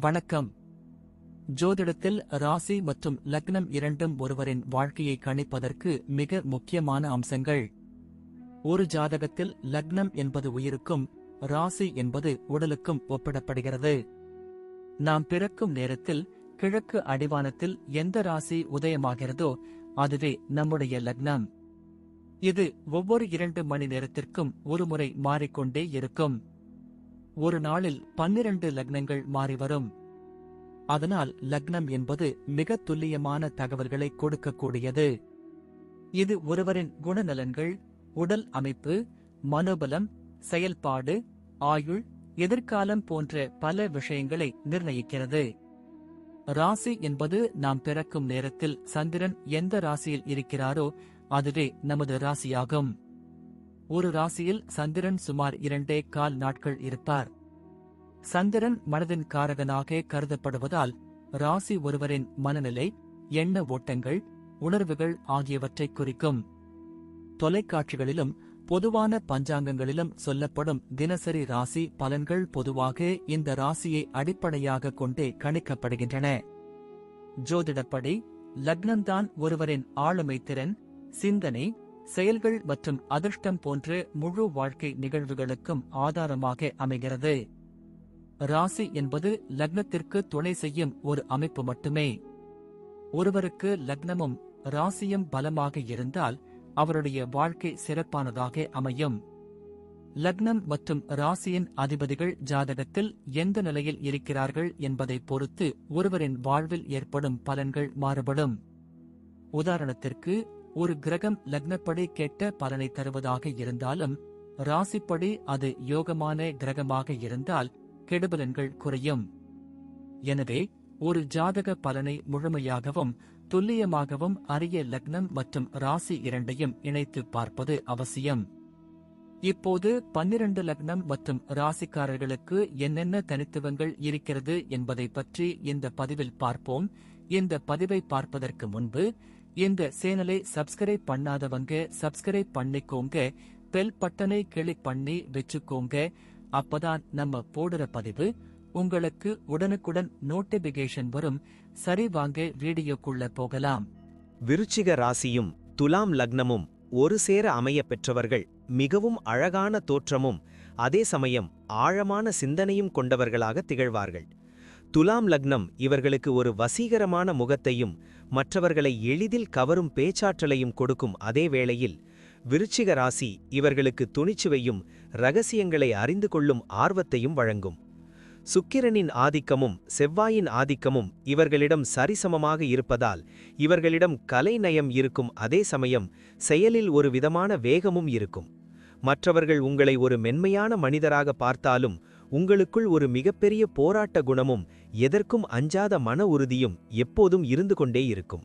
வணக்கம். ஜோதிடத்தில் ராசி மற்றும் லக்னம் இரண்டும் ஒருவரின் வாழ்க்கையை கணிப்பதற்கு மிக முக்கியமான அம்சங்கள். ஒரு ஜாதகத்தில் லக்னம் என்பது உயிருக்கும், ராசி என்பது உடலுக்கும் ஒப்பிடப்படுகிறது. நாம் பிறக்கும் நேரத்தில் கிழக்கு அடிவானத்தில் எந்த ராசி உதயமாகிறதோ அதுவே நம்முடைய லக்னம். இது ஒவ்வொரு 2 மணி நேரத்திற்கும் ஒருமுறை மாறிக்கொண்டே இருக்கும். ஒரு நாளில் 12 லக்னங்கள் மாறிவரும். அதனால் லக்னம் என்பது மிக துல்லியமான தகவல்களை கொடுக்கக்கூடியது. இது ஒருவரின் குணநலன்கள், உடல் அமைப்பு, மனோபலம், செயல்பாடு, ஆயுள், எதிர்காலம் போன்ற பல விஷயங்களை நிர்ணயிக்கிறது. ராசி என்பது நாம் பிறக்கும் நேரத்தில் சந்திரன் எந்த ராசியில் இருக்கிறாரோ அதுவே நமது ராசியாகும். ஒரு ராசியில் சந்திரன் சுமார் 2.25 நாட்கள் இருப்பார். சந்திரன் மனதின் காரகனாக கருதப்படுவதால் ராசி ஒருவரின் மனநிலை, எண்ண ஓட்டங்கள், உணர்வுகள் ஆகியவற்றை குறிக்கும். தொலைக்காட்சிகளிலும் பொதுவான பஞ்சாங்கங்களிலும் சொல்லப்படும் தினசரி ராசி பலன்கள் பொதுவாக இந்த ராசியை அடிப்படையாக கொண்டே கணிக்கப்படுகின்றன. ஜோதிடப்படி லக்னம்தான் ஒருவரின் ஆளுமை திறன், சிந்தனை, செயல்கள் மற்றும் அதிர்ஷ்டம் போன்ற முழு வாழ்க்கை நிகழ்வுகளுக்கும் ஆதாரமாக அமைகிறது. ராசி என்பது லக்னத்திற்கு துணை செய்யும் ஒரு அமைப்பு மட்டுமே. ஒருவருக்கு லக்னமும் ராசியும் பலமாக இருந்தால் அவருடைய வாழ்க்கை சிறப்பானதாக அமையும். லக்னம் மற்றும் ராசியின் அதிபதிகள் ஜாதகத்தில் எந்த நிலையில் இருக்கிறார்கள் என்பதை பொறுத்து ஒருவரின் வாழ்வில் ஏற்படும் பலன்கள் மாறுபடும். உதாரணத்திற்கு, ஒரு கிரகம் லக்னப்படி கெட்ட பலனை தருவதாக இருந்தாலும் ராசிப்படி அது யோகமான கிரகமாக இருந்தால் கெடுபலன்கள் குறையும். எனவே ஒரு ஜாதக பலனை முழுமையாகவும் துல்லியமாகவும் அறிய லக்னம் மற்றும் ராசி இரண்டையும் இணைத்து பார்ப்பது அவசியம். இப்போது 12 லக்னம் மற்றும் ராசிக்காரர்களுக்கு என்னென்ன தனித்துவங்கள் இருக்கிறது என்பதை பற்றி இந்த பதிவில் பார்ப்போம். இந்த பதிவை பார்ப்பதற்கு முன்பு இந்த சேனலை சப்ஸ்கிரைப் பண்ணாதவங்க சப்ஸ்கிரைப் பண்ணிக்கோங்க, பெல் பட்டனை கிளிக் பண்ணி வச்சுக்கோங்க. அப்பதான் நம்ம போடுற பதிவு உங்களுக்கு உடனுக்குடன் நோட்டிபிகேஷன் வரும். சரி, வாங்க வீடியோக்குள்ள போகலாம். விருச்சிக ராசியும் துலாம் லக்னமும் ஒரு சேர அமைய பெற்றவர்கள் மிகவும் அழகான தோற்றமும் அதே சமயம் ஆழமான சிந்தனையும் கொண்டவர்களாக திகழ்வார்கள். துலாம் லக்னம் இவர்களுக்கு ஒரு வசீகரமான முகத்தையும் மற்றவர்களை எளிதில் கவரும் பேச்சாற்றலையும் கொடுக்கும். அதே வேளையில் விருச்சிக ராசி இவர்களுக்கு துணிச்சுவையும் இரகசியங்களை அறிந்து கொள்ளும் ஆர்வத்தையும் வழங்கும். சுக்கிரனின் ஆதிக்கமும் செவ்வாயின் ஆதிக்கமும் இவர்களிடம் சரிசமமாக இருப்பதால் இவர்களிடம் கலைநயம் இருக்கும். அதே சமயம் செயலில் ஒரு விதமான வேகமும் இருக்கும். மற்றவர்கள் உங்களை ஒரு மென்மையான மனிதராக பார்த்தாலும் உங்களுக்குள் ஒரு மிகப்பெரிய போராட்ட குணமும் எதற்கும் அஞ்சாத மன உறுதியும் எப்போதும் இருந்து கொண்டே இருக்கும்.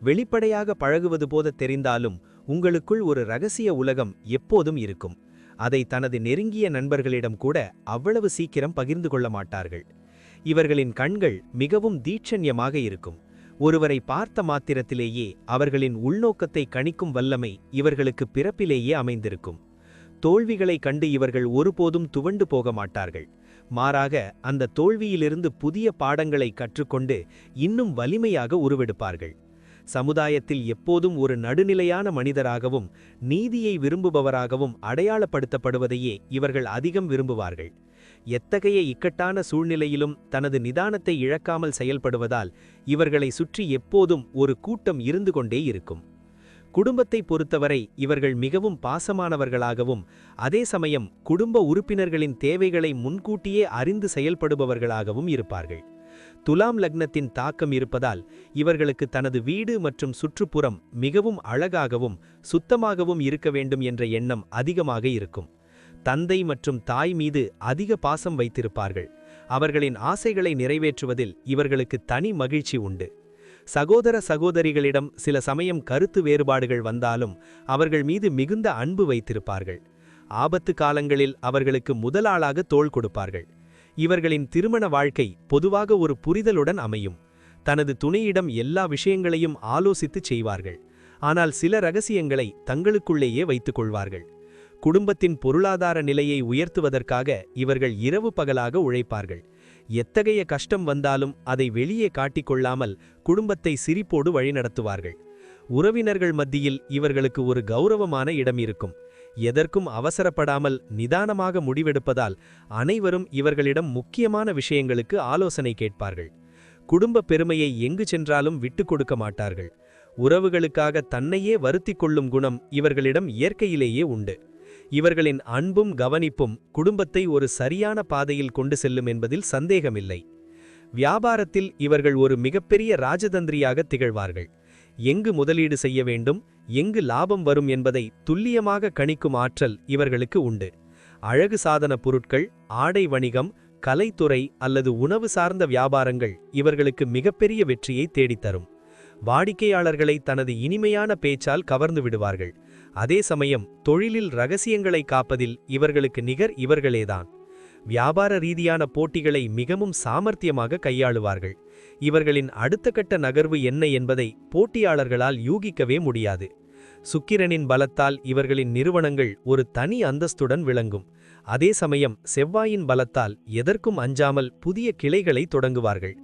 வெளிப்படையாக பழகுவது போல தெரிந்தாலும் உங்களுக்குள் ஒரு இரகசிய உலகம் எப்போதும் இருக்கும். அதை தனது நெருங்கிய நண்பர்களிடம் கூட அவ்வளவு சீக்கிரம் பகிர்ந்து கொள்ள மாட்டார்கள். இவர்களின் கண்கள் மிகவும் தீட்சண்யமாக இருக்கும். ஒருவரை பார்த்த மாத்திரத்திலேயே அவர்களின் உள்நோக்கத்தை கணிக்கும் வல்லமை இவர்களுக்கு பிறப்பிலேயே அமைந்திருக்கும். தோல்விகளை கண்டு இவர்கள் ஒருபோதும் துவண்டு போக மாட்டார்கள். மாறாக அந்த தோல்வியிலிருந்து புதிய பாடங்களை கற்றுக்கொண்டு இன்னும் வலிமையாக உருவெடுப்பார்கள். சமுதாயத்தில் எப்போதும் ஒரு நடுநிலையான மனிதராகவும் நீதியை விரும்புபவராகவும் அடையாளப்படுத்தப்படுவதையே இவர்கள் அதிகம் விரும்புவார்கள். எத்தகைய இக்கட்டான சூழ்நிலையிலும் தனது நிதானத்தை இழக்காமல் செயல்படுவதால் இவர்களை சுற்றி எப்போதும் ஒரு கூட்டம் இருந்து கொண்டே இருக்கும். குடும்பத்தை பொறுத்தவரை இவர்கள் மிகவும் பாசமானவர்களாகவும் அதே சமயம் குடும்ப உறுப்பினர்களின் தேவைகளை முன்கூட்டியே அறிந்து செயல்படுபவர்களாகவும் இருப்பார்கள். துலாம் லக்னத்தின் தாக்கம் இருப்பதால் இவர்களுக்கு தனது வீடு மற்றும் சுற்றுப்புறம் மிகவும் அழகாகவும் சுத்தமாகவும் இருக்க வேண்டும் என்ற எண்ணம் அதிகமாக இருக்கும். தந்தை மற்றும் தாய் மீது அதிக பாசம் வைத்திருப்பார்கள். அவர்களின் ஆசைகளை நிறைவேற்றுவதில் இவர்களுக்கு தனி மகிழ்ச்சி உண்டு. சகோதர சகோதரிகளிடம் சில சமயம் கருத்து வேறுபாடுகள் வந்தாலும் அவர்கள் மீது மிகுந்த அன்பு வைத்திருப்பார்கள். ஆபத்து காலங்களில் அவர்களுக்கு முதலாளாக தோள் கொடுப்பார்கள். இவர்களின் திருமண வாழ்க்கை பொதுவாக ஒரு புரிதலுடன் அமையும். தனது துணையிடம் எல்லா விஷயங்களையும் ஆலோசித்துச் செய்வார்கள். ஆனால் சில இரகசியங்களை தங்களுக்குள்ளேயே வைத்துக் கொள்வார்கள். குடும்பத்தின் பொருளாதார நிலையை உயர்த்துவதற்காக இவர்கள் இரவு பகலாக உழைப்பார்கள். எத்தகைய கஷ்டம் வந்தாலும் அதை வெளியே காட்டிக்கொள்ளாமல் குடும்பத்தை சிரிப்போடு வழிநடத்துவார்கள். உறவினர்கள் மத்தியில் இவர்களுக்கு ஒரு கௌரவமான இடம் இருக்கும். எதற்கும் அவசரப்படாமல் நிதானமாக முடிவெடுப்பதால் அனைவரும் இவர்களிடம் முக்கியமான விஷயங்களுக்கு ஆலோசனை கேட்பார்கள். குடும்ப பெருமையை எங்கு சென்றாலும் விட்டுக் கொடுக்க மாட்டார்கள். உறவுகளுக்காக தன்னையே வருத்திக் கொள்ளும் குணம் இவர்களிடம் இயற்கையிலேயே உண்டு. இவர்களின் அன்பும் கவனிப்பும் குடும்பத்தை ஒரு சரியான பாதையில் கொண்டு செல்லும் என்பதில் சந்தேகமில்லை. வியாபாரத்தில் இவர்கள் ஒரு மிகப்பெரிய ராஜதந்திரியாக திகழ்வார்கள். எங்கு முதலீடு செய்ய வேண்டும், எங்கு லாபம் வரும் என்பதை துல்லியமாக கணிக்கும் ஆற்றல் இவர்களுக்கு உண்டு. அழகு சாதன பொருட்கள், ஆடை வணிகம், கலைத்துறை அல்லது உணவு சார்ந்த வியாபாரங்கள் இவர்களுக்கு மிகப்பெரிய வெற்றியை தேடித்தரும். வாடிக்கையாளர்களை தனது இனிமையான பேச்சால் கவர்ந்து விடுவார்கள். அதே சமயம் தொழிலில் ரகசியங்களை காப்பதில் இவர்களுக்கு நிகர் இவர்களேதான். வியாபார ரீதியான போட்டிகளை மிகவும் சாமர்த்தியமாக கையாளுவார்கள். இவர்களின் அடுத்த கட்ட நகர்வு என்ன என்பதை போட்டியாளர்களால் யூகிக்கவே முடியாது. சுக்கிரனின் பலத்தால் இவர்களின் நிறுவனங்கள் ஒரு தனி அந்தஸ்துடன் விளங்கும். அதே சமயம் செவ்வாயின் பலத்தால் எதற்கும் அஞ்சாமல் புதிய கிளைகளை தொடங்குவார்கள்.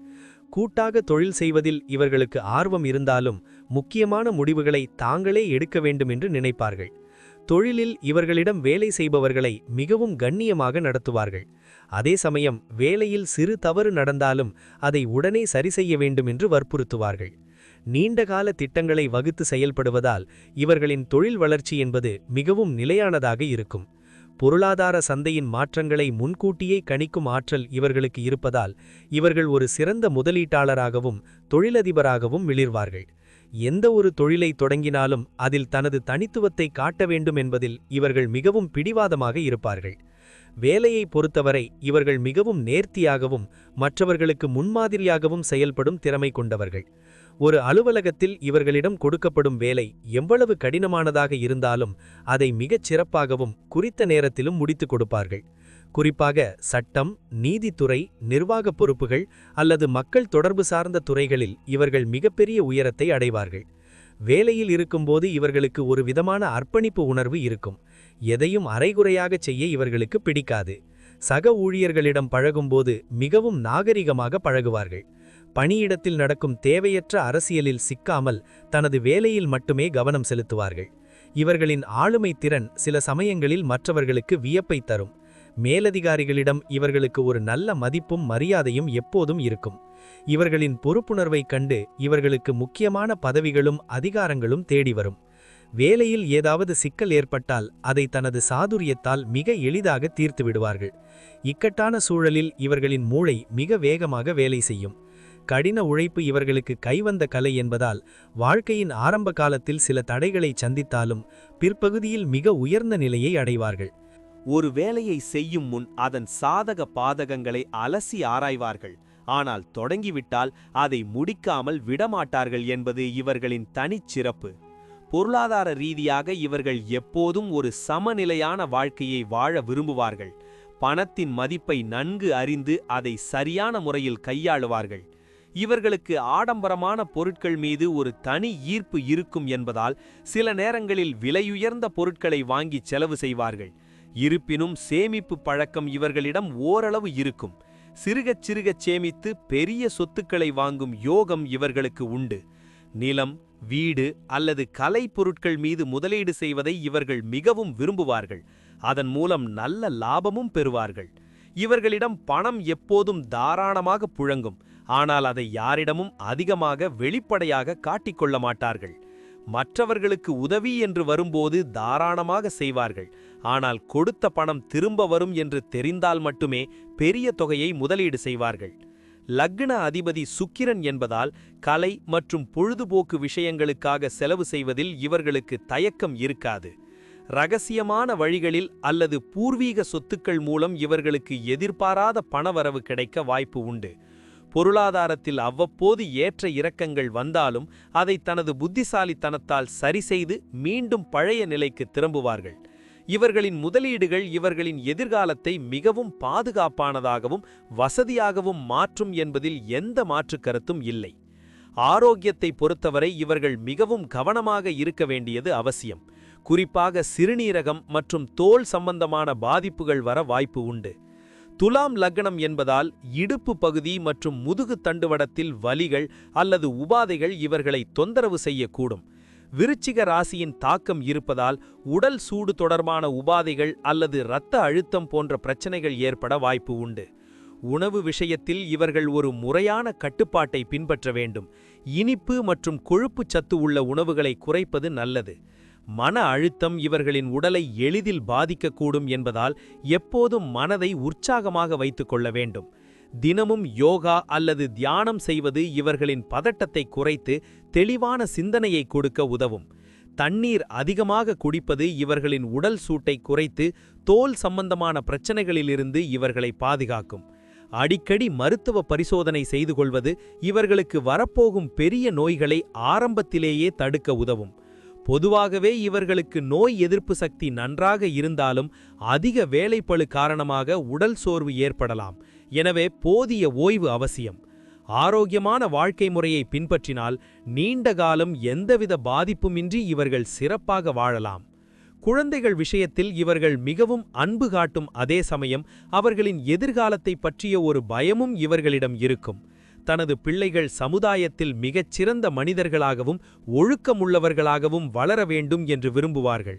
கூட்டாக தொழில் செய்வதில் இவர்களுக்கு ஆர்வம் இருந்தாலும் முக்கியமான முடிவுகளை தாங்களே எடுக்க வேண்டும் என்று நினைப்பார்கள். தொழிலில் இவர்களிடம் வேலை செய்பவர்களை மிகவும் கண்ணியமாக நடத்துவார்கள். அதே சமயம் வேலையில் சிறு தவறு நடந்தாலும் அதை உடனே சரி செய்ய வேண்டும் என்று வற்புறுத்துவார்கள். நீண்டகால திட்டங்களை வகுத்து செயல்படுவதால் இவர்களின் தொழில் வளர்ச்சி என்பது மிகவும் நிலையானதாக இருக்கும். பொருளாதார சந்தையின் மாற்றங்களை முன்கூட்டியே கணிக்கும் ஆற்றல் இவர்களுக்கு இருப்பதால் இவர்கள் ஒரு சிறந்த முதலீட்டாளராகவும் தொழிலதிபராகவும் மிளிர்வார்கள். எந்த ஒரு தொழிலை தொடங்கினாலும் அதில் தனது தனித்துவத்தை காட்ட வேண்டும் என்பதில் இவர்கள் மிகவும் பிடிவாதமாக இருப்பார்கள். வேலையை பொறுத்தவரை இவர்கள் மிகவும் நேர்த்தியாகவும் மற்றவர்களுக்கு முன்மாதிரியாகவும் செயல்படும் திறமை கொண்டவர்கள். ஒரு அலுவலகத்தில் இவர்களிடம் கொடுக்கப்படும் வேலை எவ்வளவு கடினமானதாக இருந்தாலும் அதை மிகச் சிறப்பாகவும் குறித்த நேரத்திலும் முடித்துக் கொடுப்பார்கள். குறிப்பாக சட்டம், நீதித்துறை, நிர்வாகப் பொறுப்புகள் அல்லது மக்கள் தொடர்பு சார்ந்த துறைகளில் இவர்கள் மிகப்பெரிய உயரத்தை அடைவார்கள். வேலையில் இருக்கும்போது இவர்களுக்கு ஒரு விதமான அர்ப்பணிப்பு உணர்வு இருக்கும். எதையும் அரைகுறையாக செய்ய இவர்களுக்கு பிடிக்காது. சக ஊழியர்களிடம் பழகும்போது மிகவும் நாகரிகமாக பழகுவார்கள். பணியிடத்தில் நடக்கும் தேவையற்ற அரசியலில் சிக்காமல் தனது வேலையில் மட்டுமே கவனம் செலுத்துவார்கள். இவர்களின் ஆளுமை திறன் சில சமயங்களில் மற்றவர்களுக்கு வியப்பை தரும். மேலதிகாரிகளிடம் இவர்களுக்கு ஒரு நல்ல மதிப்பும் மரியாதையும் எப்போதும் இருக்கும். இவர்களின் பொறுப்புணர்வைக் கண்டு இவர்களுக்கு முக்கியமான பதவிகளும் அதிகாரங்களும் தேடி வரும். வேலையில் ஏதாவது சிக்கல் ஏற்பட்டால் அதை தனது சாதுரியத்தால் மிக எளிதாக தீர்த்து விடுவார்கள். இக்கட்டான சூழலில் இவர்களின் மூளை மிக வேகமாக வேலை செய்யும். கடின உழைப்பு இவர்களுக்கு கைவந்த கலை என்பதால் வாழ்க்கையின் ஆரம்ப காலத்தில் சில தடைகளை சந்தித்தாலும் பிற்பகுதியில் மிக உயர்ந்த நிலையை அடைவார்கள். ஒரு வேலையை செய்யும் முன் அதன் சாதக பாதகங்களை அலசி ஆராய்வார்கள். ஆனால் தொடங்கிவிட்டால் அதை முடிக்காமல் விடமாட்டார்கள் என்பது இவர்களின் தனிச்சிறப்பு. பொருளாதார ரீதியாக இவர்கள் எப்போதும் ஒரு சமநிலையான வாழ்க்கையை வாழ விரும்புவார்கள். பணத்தின் மதிப்பை நன்கு அறிந்து அதை சரியான முறையில் கையாளுவார்கள். இவர்களுக்கு ஆடம்பரமான பொருட்கள் மீது ஒரு தனி ஈர்ப்பு இருக்கும் என்பதால் சில நேரங்களில் விலையுயர்ந்த பொருட்களை வாங்கி செலவு செய்வார்கள். இருப்பினும் சேமிப்பு பழக்கம் இவர்களிடம் ஓரளவு இருக்கும். சிறுகச் சிறுகச் சேமித்து பெரிய சொத்துக்களை வாங்கும் யோகம் இவர்களுக்கு உண்டு. நிலம், வீடு அல்லது கலை பொருட்கள் மீது முதலீடு செய்வதை இவர்கள் மிகவும் விரும்புவார்கள். அதன் மூலம் நல்ல லாபமும் பெறுவார்கள். இவர்களிடம் பணம் எப்போதும் தாராளமாக புழங்கும். ஆனால் அதை யாரிடமும் அதிகமாக வெளிப்படையாக காட்டிக்கொள்ள மாட்டார்கள். மற்றவர்களுக்கு உதவி என்று வரும்போது தாராளமாக செய்வார்கள். ஆனால் கொடுத்த பணம் திரும்ப வரும் என்று தெரிந்தால் மட்டுமே பெரிய தொகையை முதலீடு செய்வார்கள். லக்ன அதிபதி சுக்கிரன் என்பதால் கலை மற்றும் பொழுதுபோக்கு விஷயங்களுக்காக செலவு செய்வதில் இவர்களுக்கு தயக்கம் இருக்காது. இரகசியமான வழிகளில் அல்லது பூர்வீக சொத்துக்கள் மூலம் இவர்களுக்கு எதிர்பாராத பணவரவு கிடைக்க வாய்ப்பு உண்டு. பொருளாதாரத்தில் அவ்வப்போது ஏற்ற இறக்கங்கள் வந்தாலும் அதை தனது புத்திசாலித்தனத்தால் சரிசெய்து மீண்டும் பழைய நிலைக்கு திரும்புவார்கள். இவர்களின் முதலீடுகள் இவர்களின் எதிர்காலத்தை மிகவும் பாதுகாப்பானதாகவும் வசதியாகவும் மாற்றும் என்பதில் எந்த மாற்று கருத்தும் இல்லை. ஆரோக்கியத்தை பொறுத்தவரை இவர்கள் மிகவும் கவனமாக இருக்க வேண்டியது அவசியம். குறிப்பாக சிறுநீரகம் மற்றும் தோல் சம்பந்தமான பாதிப்புகள் வர வாய்ப்பு உண்டு. துலாம் லக்னம் என்பதால் இடுப்பு பகுதி மற்றும் முதுகு தண்டுவடத்தில் வலிகள் அல்லது உபாதைகள் இவர்களை தொந்தரவு செய்யக்கூடும். விருச்சிக ராசியின் தாக்கம் இருப்பதால் உடல் சூடு தொடர்பான உபாதைகள் அல்லது இரத்த அழுத்தம் போன்ற பிரச்சனைகள் ஏற்பட வாய்ப்பு உண்டு. உணவு விஷயத்தில் இவர்கள் ஒரு முறையான கட்டுப்பாட்டை பின்பற்ற வேண்டும். இனிப்பு மற்றும் கொழுப்பு சத்து உள்ள உணவுகளை குறைப்பது நல்லது. மன அழுத்தம் இவர்களின் உடலை எளிதில் பாதிக்கக்கூடும் என்பதால் எப்போதும் மனதை உற்சாகமாக வைத்துக் கொள்ள வேண்டும். தினமும் யோகா அல்லது தியானம் செய்வது இவர்களின் பதட்டத்தை குறைத்து தெளிவான சிந்தனையை கொடுக்க உதவும். தண்ணீர் அதிகமாக குடிப்பது இவர்களின் உடல் சூட்டை குறைத்து தோல் சம்பந்தமான பிரச்சனைகளிலிருந்து இவர்களை பாதுகாக்கும். அடிக்கடி மருத்துவ பரிசோதனை செய்து கொள்வது இவர்களுக்கு வரப்போகும் பெரிய நோய்களை ஆரம்பத்திலேயே தடுக்க உதவும். பொதுவாகவே இவர்களுக்கு நோய் எதிர்ப்பு சக்தி நன்றாக இருந்தாலும் அதிக வேலைப்பளு காரணமாக உடல் சோர்வு ஏற்படலாம். எனவே போதிய ஓய்வு அவசியம். ஆரோக்கியமான வாழ்க்கை முறையை பின்பற்றினால் நீண்ட காலம் எந்தவித பாதிப்புமின்றி இவர்கள் சிறப்பாக வாழலாம். குழந்தைகள் விஷயத்தில் இவர்கள் மிகவும் அன்பு காட்டும் அதே சமயம் அவர்களின் எதிர்காலத்தை பற்றிய ஒரு பயமும் இவர்களிடம் இருக்கும். தனது பிள்ளைகள் சமுதாயத்தில் மிகச் சிறந்த மனிதர்களாகவும் ஒழுக்கமுள்ளவர்களாகவும் வளர வேண்டும் என்று விரும்புவார்கள்.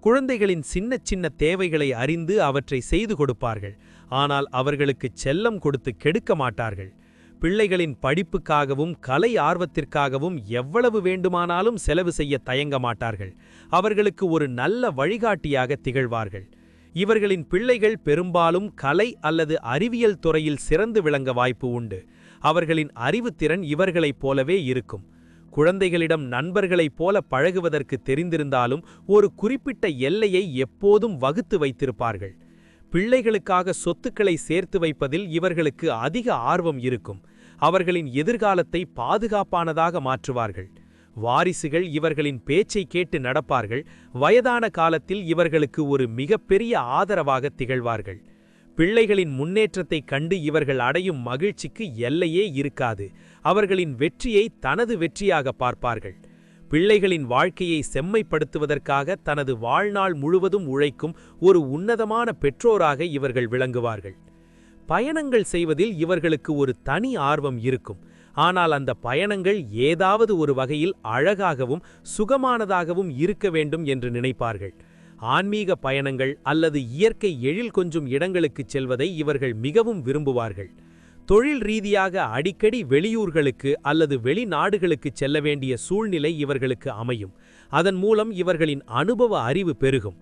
குழந்தைகளின் சின்ன சின்ன தேவைகளை அறிந்து அவற்றை செய்து கொடுப்பார்கள். ஆனால் அவர்களுக்கு செல்லம் கொடுத்து கெடுக்க மாட்டார்கள். பிள்ளைகளின் படிப்புக்காகவும் கலை ஆர்வத்திற்காகவும் எவ்வளவு வேண்டுமானாலும் செலவு செய்ய தயங்க மாட்டார்கள். அவர்களுக்கு ஒரு நல்ல வழிகாட்டியாக திகழ்வார்கள். இவர்களின் பிள்ளைகள் பெரும்பாலும் கலை அல்லது அறிவியல் துறையில் சிறந்து விளங்க வாய்ப்பு உண்டு. அவர்களின் அறிவுத்திறன் இவர்களைப் போலவே இருக்கும். குழந்தைகளிடம் நண்பர்களைப் போல பழகுவதற்கு தெரிந்திருந்தாலும் ஒரு குறிப்பிட்ட எல்லையை எப்போதும் வகுத்து வைத்திருப்பார்கள். பிள்ளைகளுக்காக சொத்துக்களை சேர்த்து வைப்பதில் இவர்களுக்கு அதிக ஆர்வம் இருக்கும். அவர்களின் எதிர்காலத்தை பாதுகாப்பானதாக மாற்றுவார்கள். வாரிசுகள் இவர்களின் பேச்சை கேட்டு நடப்பார்கள். வயதான காலத்தில் இவர்களுக்கு ஒரு மிகப்பெரிய ஆதரவாக திகழ்வார்கள். பிள்ளைகளின் முன்னேற்றத்தைக் கண்டு இவர்கள் அடையும் மகிழ்ச்சிக்கு எல்லையே இருக்காது. அவர்களின் வெற்றியை தனது வெற்றியாக பார்ப்பார்கள். பிள்ளைகளின் வாழ்க்கையை செம்மைப்படுத்துவதற்காக தனது வாழ்நாள் முழுவதும் உழைக்கும் ஒரு உன்னதமான பெற்றோராக இவர்கள் விளங்குவார்கள். பயணங்கள் செய்வதில் இவர்களுக்கு ஒரு தனி ஆர்வம் இருக்கும். ஆனால் அந்த பயணங்கள் ஏதாவது ஒரு வகையில் அழகாகவும் சுகமானதாகவும் இருக்க வேண்டும் என்று நினைப்பார்கள். ஆன்மீக பயணங்கள் அல்லது இயற்கை எழில் கொஞ்சும் இடங்களுக்குச் செல்வதை இவர்கள் மிகவும் விரும்புவார்கள். தொழில் ரீதியாக அடிக்கடி வெளியூர்களுக்கு அல்லது வெளிநாடுகளுக்கு செல்ல வேண்டிய சூழ்நிலை இவர்களுக்கு அமையும். அதன் மூலம் இவர்களின் அனுபவ அறிவு பெருகும்.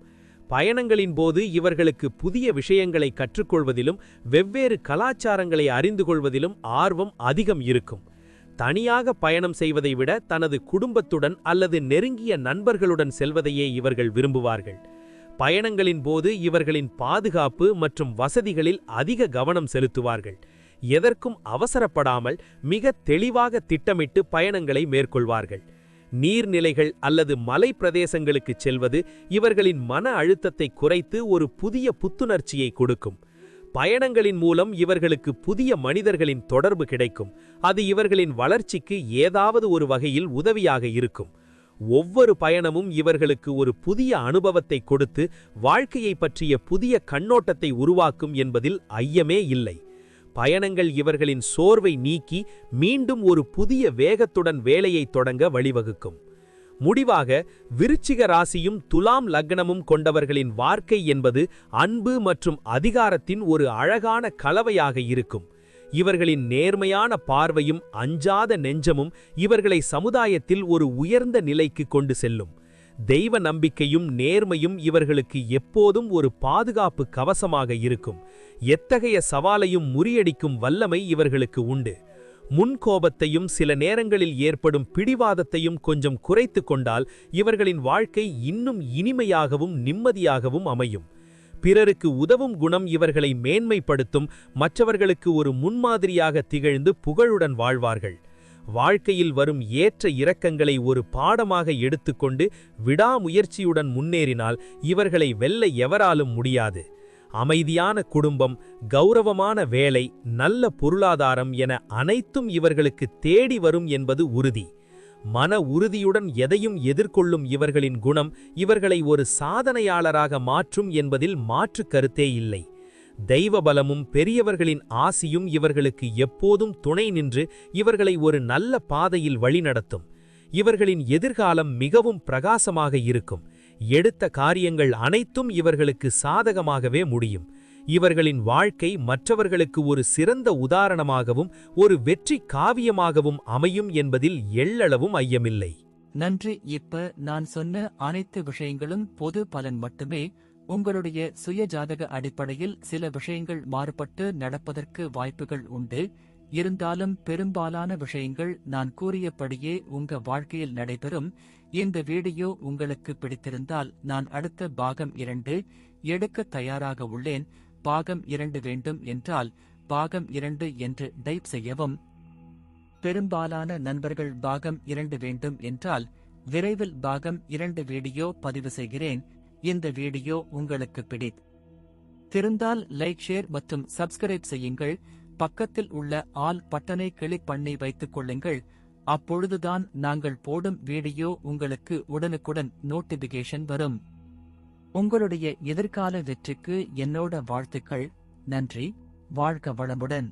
பயணங்களின் போது இவர்களுக்கு புதிய விஷயங்களை கற்றுக்கொள்வதிலும் வெவ்வேறு கலாச்சாரங்களை அறிந்து கொள்வதிலும் ஆர்வம் அதிகம் இருக்கும். தனியாக பயணம் செய்வதை விட தனது குடும்பத்துடன் அல்லது நெருங்கிய நண்பர்களுடன் செல்வதையே இவர்கள் விரும்புவார்கள். பயணங்களின் போது இவர்களின் பாதுகாப்பு மற்றும் வசதிகளில் அதிக கவனம் செலுத்துவார்கள். எதற்கும் அவசரப்படாமல் மிக தெளிவாக திட்டமிட்டு பயணங்களை மேற்கொள்வார்கள். நீர்நிலைகள் அல்லது மலை பிரதேசங்களுக்கு செல்வது இவர்களின் மன அழுத்தத்தை குறைத்து ஒரு புதிய புத்துணர்ச்சியை கொடுக்கும். பயணங்களின் மூலம் இவர்களுக்கு புதிய மனிதர்களின் தொடர்பு கிடைக்கும். அது இவர்களின் வளர்ச்சிக்கு ஏதாவது ஒரு வகையில் உதவியாக இருக்கும். ஒவ்வொரு பயணமும் இவர்களுக்கு ஒரு புதிய அனுபவத்தை கொடுத்து வாழ்க்கையை பற்றிய புதிய கண்ணோட்டத்தை உருவாக்கும் என்பதில் ஐயமே இல்லை. பயணங்கள் இவர்களின் சோர்வை நீக்கி மீண்டும் ஒரு புதிய வேகத்துடன் வேலையை தொடங்க வழிவகுக்கும். முடிவாக, விருச்சிக ராசியும் துலாம் லக்னமும் கொண்டவர்களின் வாழ்க்கை என்பது அன்பு மற்றும் அதிகாரத்தின் ஒரு அழகான கலவையாக இருக்கும். இவர்களின் நேர்மையான பார்வையும் அஞ்சாத நெஞ்சமும் இவர்களை சமுதாயத்தில் ஒரு உயர்ந்த நிலைக்கு கொண்டு செல்லும். தெய்வ நம்பிக்கையும் நேர்மையும் இவர்களுக்கு எப்போதும் ஒரு பாதுகாப்பு கவசமாக இருக்கும். எத்தகைய சவாலையும் முறியடிக்கும் வல்லமை இவர்களுக்கு உண்டு. முன்கோபத்தையும் சில நேரங்களில் ஏற்படும் பிடிவாதத்தையும் கொஞ்சம் குறைத்து கொண்டால் இவர்களின் வாழ்க்கை இன்னும் இனிமையாகவும் நிம்மதியாகவும் அமையும். பிறருக்கு உதவும் குணம் இவர்களை மேன்மைப்படுத்தும். மற்றவர்களுக்கு ஒரு முன்மாதிரியாக திகழ்ந்து புகழுடன் வாழ்வார்கள். வாழ்க்கையில் வரும் ஏற்ற இறக்கங்களை ஒரு பாடமாக எடுத்துக்கொண்டு விடாமுயற்சியுடன் முன்னேறினால் இவர்களை வெல்ல எவராலும் முடியாது. அமைதியான குடும்பம், கௌரவமான வேலை, நல்ல பொருளாதாரம் என அனைத்தும் இவர்களுக்கு தேடி வரும் என்பது உறுதி. மன உறுதியுடன் எதையும் எதிர்கொள்ளும் இவர்களின் குணம் இவர்களை ஒரு சாதனையாளராக மாற்றும் என்பதில் மாற்று கருத்தே இல்லை. தெய்வ பலமும் பெரியவர்களின் ஆசியும் இவர்களுக்கு எப்போதும் துணை நின்று இவர்களை ஒரு நல்ல பாதையில் வழிநடத்தும். இவர்களின் எதிர்காலம் மிகவும் பிரகாசமாக இருக்கும். எடுத்த காரியங்கள் அனைத்தும் இவர்களுக்கு சாதகமாகவே முடியும். இவர்களின் வாழ்க்கை மற்றவர்களுக்கு ஒரு சிறந்த உதாரணமாகவும் ஒரு வெற்றி காவியமாகவும் அமையும் என்பதில் எள்ளளவும் ஐயமில்லை. நன்றி. இப்ப நான் சொன்ன அனைத்து விஷயங்களும் பொது பலன் மட்டுமே. உங்களுடைய சுய ஜாதக அடிப்படையில் சில விஷயங்கள் மாறுபட்டு நடப்பதற்கு வாய்ப்புகள் உண்டு. இருந்தாலும் பெரும்பாலான விஷயங்கள் நான் கூறியபடியே உங்க வாழ்க்கையில் நடைபெறும். இந்த வீடியோ உங்களுக்கு பிடித்திருந்தால் நான் அடுத்த பாகம் 2 எடுக்க தயாராக உள்ளேன். பாகம் 2 வேண்டும் என்றால் பாகம் 2 என்று டைப் செய்யவும். பெரும்பாலான நண்பர்கள் பாகம் 2 வேண்டும் என்றால் விரைவில் பாகம் 2 வீடியோ பதிவு செய்கிறேன். இந்த வீடியோ உங்களுக்கு பிடித்திருந்தால் லைக், ஷேர் மற்றும் சப்ஸ்கிரைப் செய்யுங்கள். பக்கத்தில் உள்ள ஆல் பட்டனை கிளிக் பண்ணி வைத்துக் கொள்ளுங்கள். அப்பொழுதுதான் நாங்கள் போடும் வீடியோ உங்களுக்கு உடனுக்குடன் நோட்டிபிகேஷன் வரும். உங்களுடைய எதிர்கால வெற்றிக்கு என்னோட வாழ்த்துக்கள். நன்றி. வாழ்க வளமுடன்.